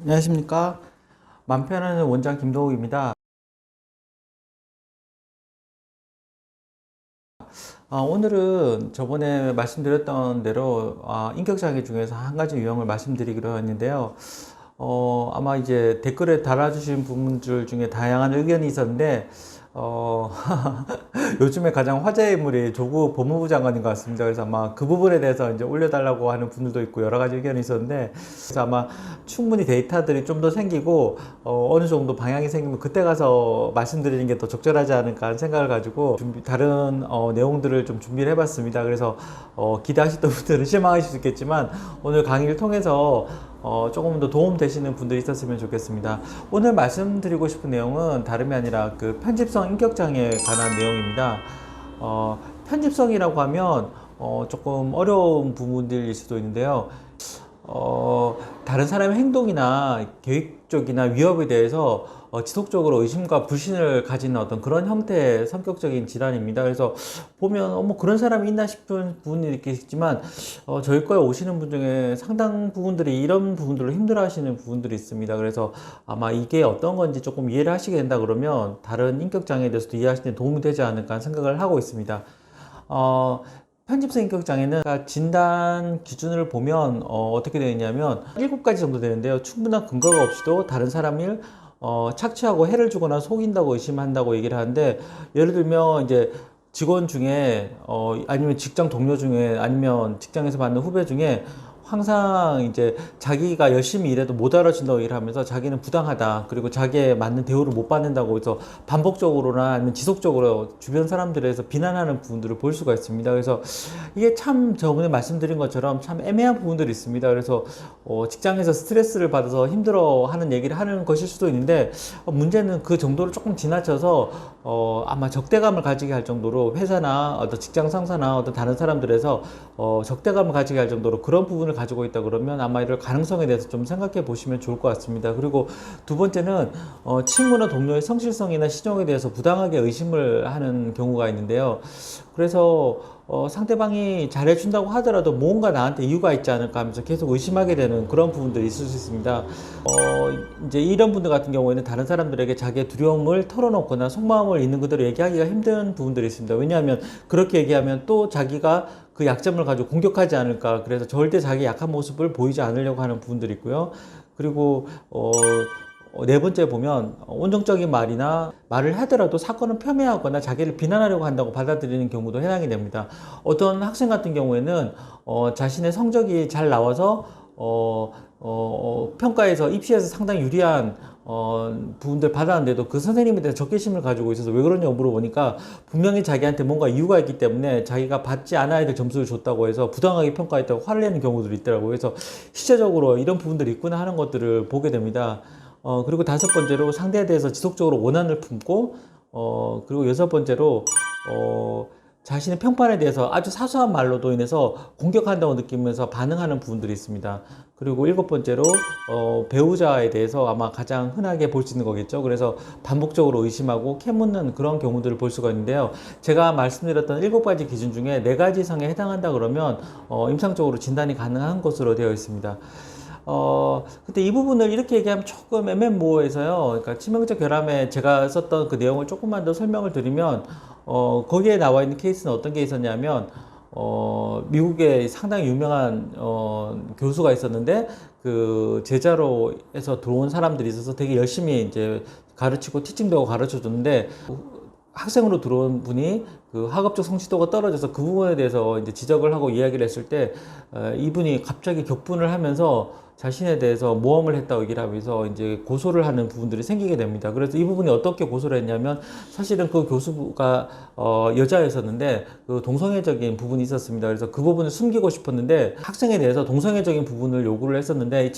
안녕하십니까. 맘 편하는 원장 김도욱입니다. 오늘은 저번에 말씀드렸던 대로 인격장애 중에서 한 가지 유형을 말씀드리기로 했는데요. 아마 이제 댓글에 달아주신 분들 중에 다양한 의견이 있었는데, 요즘에 가장 화제의 인물이 조국 법무부 장관인 것 같습니다. 그래서 아마 그 부분에 대해서 이제 올려달라고 하는 분들도 있고 여러 가지 의견이 있었는데, 그래서 아마 충분히 데이터들이 좀 더 생기고, 어느 정도 방향이 생기면 그때 가서 말씀드리는 게 더 적절하지 않을까 하는 생각을 가지고 다른 내용들을 좀 준비를 해봤습니다. 그래서 기대하셨던 분들은 실망하실 수 있겠지만 오늘 강의를 통해서 조금 더 도움 되시는 분들이 있었으면 좋겠습니다. 오늘 말씀드리고 싶은 내용은 다름이 아니라 그 편집성 인격장애에 관한 내용입니다. 편집성이라고 하면 조금 어려운 부분들일 수도 있는데요. 다른 사람의 행동이나 계획적이나 위협에 대해서 지속적으로 의심과 불신을 가지는 어떤 그런 형태의 성격적인 질환입니다. 그래서 보면 뭐 그런 사람이 있나 싶은 부분이 있겠지만 저희 과에 오시는 분 중에 상당 부분들이 이런 부분들로 힘들어하시는 부분들이 있습니다. 그래서 아마 이게 어떤 건지 조금 이해를 하시게 된다 그러면 다른 인격장애에 대해서도 이해하시는 데 도움이 되지 않을까 생각을 하고 있습니다. 편집성 인격장애는 진단 기준을 보면 어떻게 되느냐면 7가지 정도 되는데요. 충분한 근거가 없이도 다른 사람을 착취하고 해를 주거나 속인다고 의심한다고 얘기를 하는데, 예를 들면 이제 직원 중에 아니면 직장 동료 중에 아니면 직장에서 받는 후배 중에 항상 이제 자기가 열심히 일해도 못 알아준다고 얘기를 하면서 자기는 부당하다, 그리고 자기에 맞는 대우를 못 받는다고 해서 반복적으로나 아니면 지속적으로 주변 사람들에서 비난하는 부분들을 볼 수가 있습니다. 그래서 이게 참 저번에 말씀드린 것처럼 참 애매한 부분들이 있습니다. 그래서 직장에서 스트레스를 받아서 힘들어하는 얘기를 하는 것일 수도 있는데, 문제는 그 정도를 조금 지나쳐서 아마 적대감을 가지게 할 정도로 회사나 어떤 직장 상사나 어떤 다른 사람들에서 적대감을 가지게 할 정도로 그런 부분을 가지고 있다 그러면 아마 이럴 가능성에 대해서 좀 생각해 보시면 좋을 것 같습니다. 그리고 두 번째는 친구나 동료의 성실성이나 신용에 대해서 부당하게 의심을 하는 경우가 있는데요. 그래서 상대방이 잘해준다고 하더라도 뭔가 나한테 이유가 있지 않을까 하면서 계속 의심하게 되는 그런 부분들이 있을 수 있습니다. 이제 이런 분들 같은 경우에는 다른 사람들에게 자기의 두려움을 털어놓거나 속마음을 있는 그대로 얘기하기가 힘든 부분들이 있습니다. 왜냐하면 그렇게 얘기하면 또 자기가 그 약점을 가지고 공격하지 않을까, 그래서 절대 자기 약한 모습을 보이지 않으려고 하는 부분들이 있고요. 그리고 네 번째 보면 온정적인 말이나 말을 하더라도 사건을 폄훼하거나 자기를 비난하려고 한다고 받아들이는 경우도 해당이 됩니다. 어떤 학생 같은 경우에는 자신의 성적이 잘 나와서 평가에서 입시에서 상당히 유리한 부분들 받았는데도 그 선생님에 대해서 적개심을 가지고 있어서 왜 그러냐고 물어보니까 분명히 자기한테 뭔가 이유가 있기 때문에 자기가 받지 않아야 될 점수를 줬다고 해서 부당하게 평가했다고 화를 내는 경우들이 있더라고요. 그래서 실제적으로 이런 부분들이 있구나 하는 것들을 보게 됩니다. 그리고 다섯 번째로 상대에 대해서 지속적으로 원한을 품고, 그리고 여섯 번째로, 자신의 평판에 대해서 아주 사소한 말로도 인해서 공격한다고 느끼면서 반응하는 부분들이 있습니다. 그리고 일곱 번째로, 배우자에 대해서 아마 가장 흔하게 볼 수 있는 거겠죠. 그래서 반복적으로 의심하고 캐묻는 그런 경우들을 볼 수가 있는데요. 제가 말씀드렸던 7가지 기준 중에 4가지 이상에 해당한다 그러면, 임상적으로 진단이 가능한 것으로 되어 있습니다. 근데 이 부분을 이렇게 얘기하면 조금 애매모호해서요. 그러니까 치명적 결함에 제가 썼던 그 내용을 조금만 더 설명을 드리면, 거기에 나와 있는 케이스는 어떤 게 있었냐면, 미국에 상당히 유명한, 교수가 있었는데, 그 제자로 해서 들어온 사람들이 있어서 되게 열심히 이제 가르치고 티칭도 하고 가르쳐 줬는데, 학생으로 들어온 분이 그 학업적 성취도가 떨어져서 그 부분에 대해서 이제 지적을 하고 이야기를 했을 때, 이분이 갑자기 격분을 하면서 자신에 대해서 모험을 했다고 얘기를 하면서 이제 고소를 하는 부분들이 생기게 됩니다. 그래서 이 부분이 어떻게 고소를 했냐면, 사실은 그 교수가 여자였었는데 그 동성애적인 부분이 있었습니다. 그래서 그 부분을 숨기고 싶었는데 학생에 대해서 동성애적인 부분을 요구를 했었는데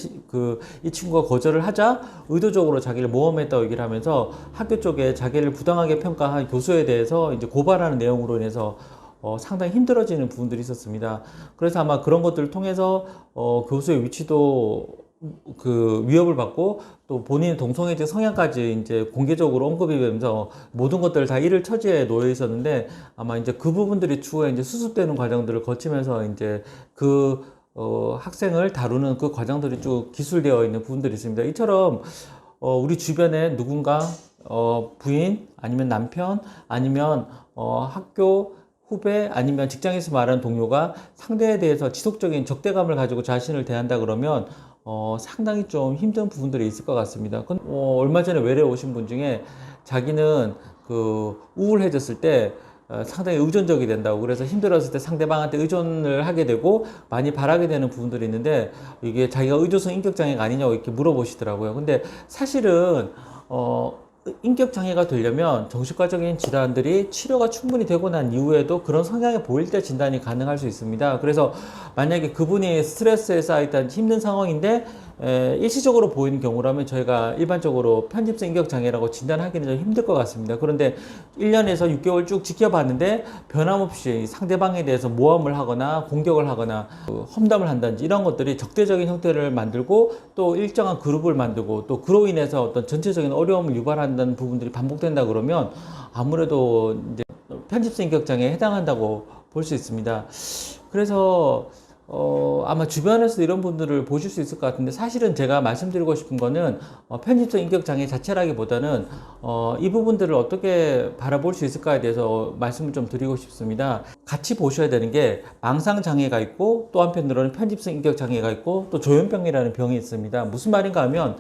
이 친구가 거절을 하자 의도적으로 자기를 모험했다고 얘기를 하면서 학교 쪽에 자기를 부당하게 평가한 교수에 대해서 이제 고발하는 내용으로 인해서 상당히 힘들어지는 부분들이 있었습니다. 그래서 아마 그런 것들을 통해서 교수의 위치도 그 위협을 받고 또 본인의 동성애적 성향까지 이제 공개적으로 언급이 되면서 모든 것들을 다 잃을 처지에 놓여 있었는데, 아마 이제 그 부분들이 추후에 이제 수습되는 과정들을 거치면서 이제 그 학생을 다루는 그 과정들이 쭉 기술되어 있는 부분들이 있습니다. 이처럼 우리 주변에 누군가 부인 아니면 남편 아니면 학교 후배 아니면 직장에서 말하는 동료가 상대에 대해서 지속적인 적대감을 가지고 자신을 대한다 그러면 상당히 좀 힘든 부분들이 있을 것 같습니다. 얼마 전에 외래 오신 분 중에 자기는 그 우울해졌을 때 상당히 의존적이 된다고, 그래서 힘들었을 때 상대방한테 의존을 하게 되고 많이 바라게 되는 부분들이 있는데, 이게 자기가 의존성 인격장애가 아니냐고 이렇게 물어보시더라고요. 근데 사실은 인격장애가 되려면 정신과적인 질환들이 치료가 충분히 되고 난 이후에도 그런 성향이 보일 때 진단이 가능할 수 있습니다. 그래서 만약에 그분이 스트레스에 쌓여있던 힘든 상황인데 일시적으로 보이는 경우라면 저희가 일반적으로 편집성 인격장애라고 진단하기는 좀 힘들 것 같습니다. 그런데 1년에서 6개월 쭉 지켜봤는데 변함없이 상대방에 대해서 모함을 하거나 공격을 하거나 험담을 한다든지 이런 것들이 적대적인 형태를 만들고 또 일정한 그룹을 만들고 또 그로 인해서 어떤 전체적인 어려움을 유발한다는 부분들이 반복된다 그러면 아무래도 이제 편집성 인격장애에 해당한다고 볼 수 있습니다. 그래서 아마 주변에서 이런 분들을 보실 수 있을 것 같은데, 사실은 제가 말씀드리고 싶은 거는 편집성 인격장애 자체라기보다는 이 부분들을 어떻게 바라볼 수 있을까에 대해서 말씀을 좀 드리고 싶습니다. 같이 보셔야 되는 게 망상장애가 있고 또 한편으로는 편집성 인격장애가 있고 또 조현병이라는 병이 있습니다. 무슨 말인가 하면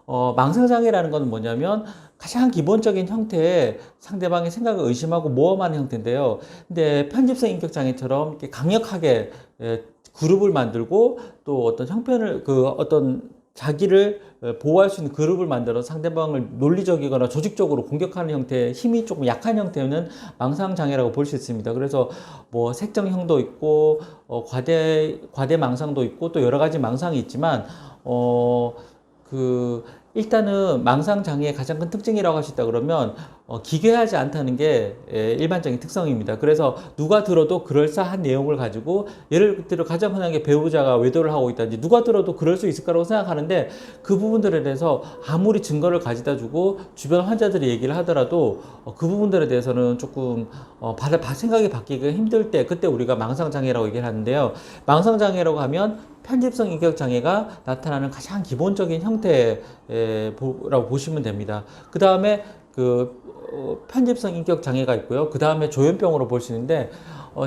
망상장애라는 건 뭐냐면 가장 기본적인 형태의 상대방의 생각을 의심하고 모험하는 형태인데요. 근데 편집성 인격장애처럼 이렇게 강력하게 그룹을 만들고 또 어떤 형편을 어떤 자기를 보호할 수 있는 그룹을 만들어 상대방을 논리적이거나 조직적으로 공격하는 형태의 힘이 조금 약한 형태는 망상장애라고 볼 수 있습니다. 그래서 뭐 색정형도 있고 과대 망상도 있고 또 여러 가지 망상이 있지만 일단은 망상장애의 가장 큰 특징이라고 할 수 있다 그러면 기괴하지 않다는 게 일반적인 특성입니다. 그래서 누가 들어도 그럴싸한 내용을 가지고, 예를 들어 가장 흔하게 배우자가 외도를 하고 있다든지 누가 들어도 그럴 수 있을 거라고 생각하는데 그 부분들에 대해서 아무리 증거를 가져다 주고 주변 환자들이 얘기를 하더라도 그 부분들에 대해서는 조금 생각이 바뀌기가 힘들 때, 그때 우리가 망상장애라고 얘기를 하는데요. 망상장애라고 하면 편집성 인격장애가 나타나는 가장 기본적인 형태라고 보시면 됩니다. 그 다음에 편집성 인격장애가 있고요. 그 다음에 조현병으로 볼 수 있는데,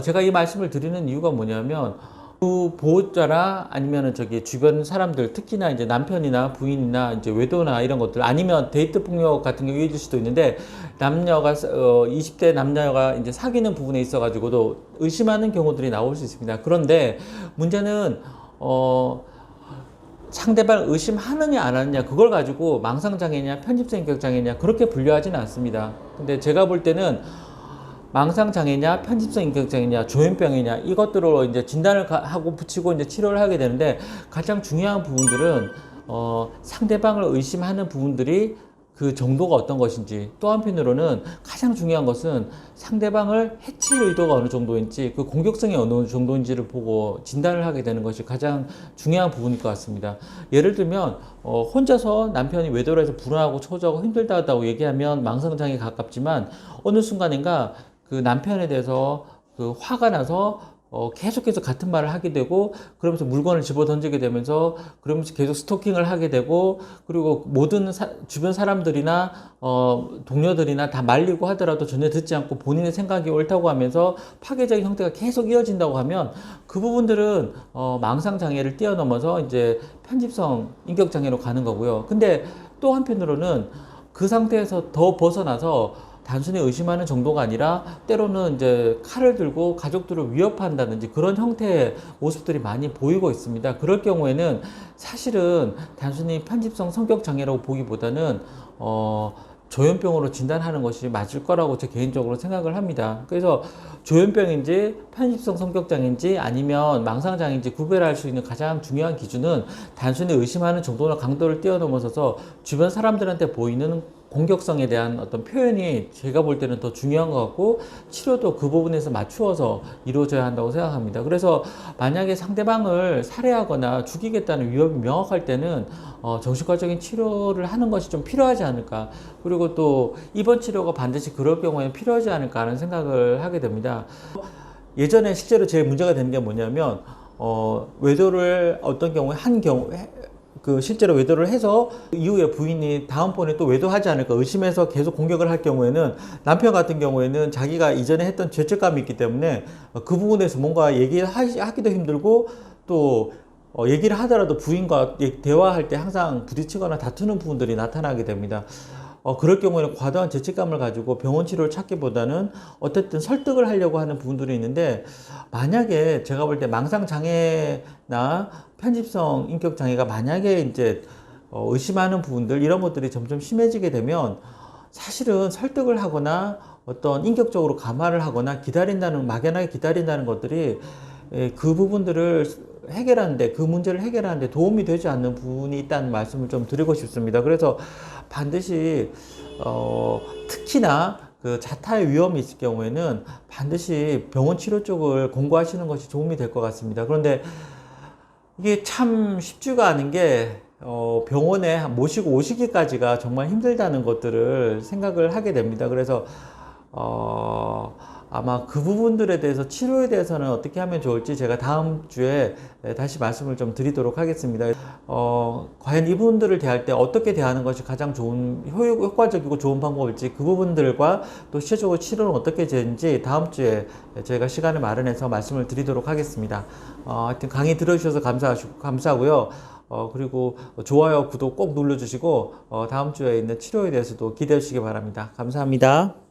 제가 이 말씀을 드리는 이유가 뭐냐면, 보호자나 아니면은 주변 사람들, 특히나 이제 남편이나 부인이나 이제 외도나 이런 것들, 아니면 데이트 폭력 같은 경우 있을 수도 있는데, 남녀가 20대 남녀가 이제 사귀는 부분에 있어가지고도 의심하는 경우들이 나올 수 있습니다. 그런데 문제는 상대방을 의심하느냐 안 하느냐, 그걸 가지고 망상장애냐 편집성 인격장애냐 그렇게 분류하지는 않습니다. 근데 제가 볼 때는 망상장애냐 편집성 인격장애냐 조현병이냐 이것들로 이제 진단을 하고 붙이고 이제 치료를 하게 되는데, 가장 중요한 부분들은 상대방을 의심하는 부분들이 그 정도가 어떤 것인지, 또 한편으로는 가장 중요한 것은 상대방을 해칠 의도가 어느 정도인지, 그 공격성이 어느 정도인지를 보고 진단을 하게 되는 것이 가장 중요한 부분일 것 같습니다. 예를 들면 혼자서 남편이 외도를 해서 불안하고 초조하고 힘들다고 얘기하면 망상장애에 가깝지만, 어느 순간인가 그 남편에 대해서 화가 나서 계속해서 같은 말을 하게 되고, 그러면서 물건을 집어 던지게 되면서 그러면서 계속 스토킹을 하게 되고, 그리고 모든 주변 사람들이나 동료들이나 다 말리고 하더라도 전혀 듣지 않고 본인의 생각이 옳다고 하면서 파괴적인 형태가 계속 이어진다고 하면, 그 부분들은 망상장애를 뛰어넘어서 이제 편집성 인격장애로 가는 거고요. 근데 또 한편으로는 그 상태에서 더 벗어나서 단순히 의심하는 정도가 아니라 때로는 이제 칼을 들고 가족들을 위협한다든지 그런 형태의 모습들이 많이 보이고 있습니다. 그럴 경우에는 사실은 단순히 편집성 성격 장애라고 보기보다는 조현병으로 진단하는 것이 맞을 거라고 제 개인적으로 생각을 합니다. 그래서 조현병인지 편집성 성격장애인지 아니면 망상장애인지 구별할 수 있는 가장 중요한 기준은 단순히 의심하는 정도나 강도를 뛰어넘어서서 주변 사람들한테 보이는 공격성에 대한 어떤 표현이 제가 볼 때는 더 중요한 것 같고, 치료도 그 부분에서 맞추어서 이루어져야 한다고 생각합니다. 그래서 만약에 상대방을 살해하거나 죽이겠다는 위협이 명확할 때는 정신과적인 치료를 하는 것이 좀 필요하지 않을까, 그리고 또 입원 치료가 반드시 그럴 경우에는 필요하지 않을까 하는 생각을 하게 됩니다. 예전에 실제로 제일 문제가 되는 게 뭐냐면 외도를 어떤 경우에 한 경우, 실제로 외도를 해서 이후에 부인이 다음번에 또 외도하지 않을까 의심해서 계속 공격을 할 경우에는 남편 같은 경우에는 자기가 이전에 했던 죄책감이 있기 때문에 그 부분에서 뭔가 얘기하기도 힘들고 또 얘기를 하더라도 부인과 대화할 때 항상 부딪히거나 다투는 부분들이 나타나게 됩니다. 그럴 경우에는 과도한 죄책감을 가지고 병원 치료를 찾기보다는 어쨌든 설득을 하려고 하는 부분들이 있는데, 만약에 제가 볼 때 망상장애나 편집성 인격장애가 만약에 이제 의심하는 부분들, 이런 것들이 점점 심해지게 되면 사실은 설득을 하거나 어떤 인격적으로 감화를 하거나 막연하게 기다린다는 것들이 그 부분들을 해결하는데, 그 문제를 해결하는데 도움이 되지 않는 부분이 있다는 말씀을 좀 드리고 싶습니다. 그래서 반드시 특히나 그 자타의 위험이 있을 경우에는 반드시 병원 치료 쪽을 공고하시는 것이 도움이 될 것 같습니다. 그런데 이게 참 쉽지가 않은 게 병원에 모시고 오시기까지가 정말 힘들다는 것들을 생각을 하게 됩니다. 그래서 아마 그 부분들에 대해서, 치료에 대해서는 어떻게 하면 좋을지 제가 다음 주에 다시 말씀을 좀 드리도록 하겠습니다. 과연 이분들을 대할 때 어떻게 대하는 것이 가장 효과적이고 좋은 방법일지, 그 부분들과 또 실제적으로 치료는 어떻게 되는지 다음 주에 저희가 시간을 마련해서 말씀을 드리도록 하겠습니다. 하여튼 강의 들어주셔서 감사하고요. 그리고 좋아요, 구독 꼭 눌러주시고 다음 주에 있는 치료에 대해서도 기대해 주시기 바랍니다. 감사합니다.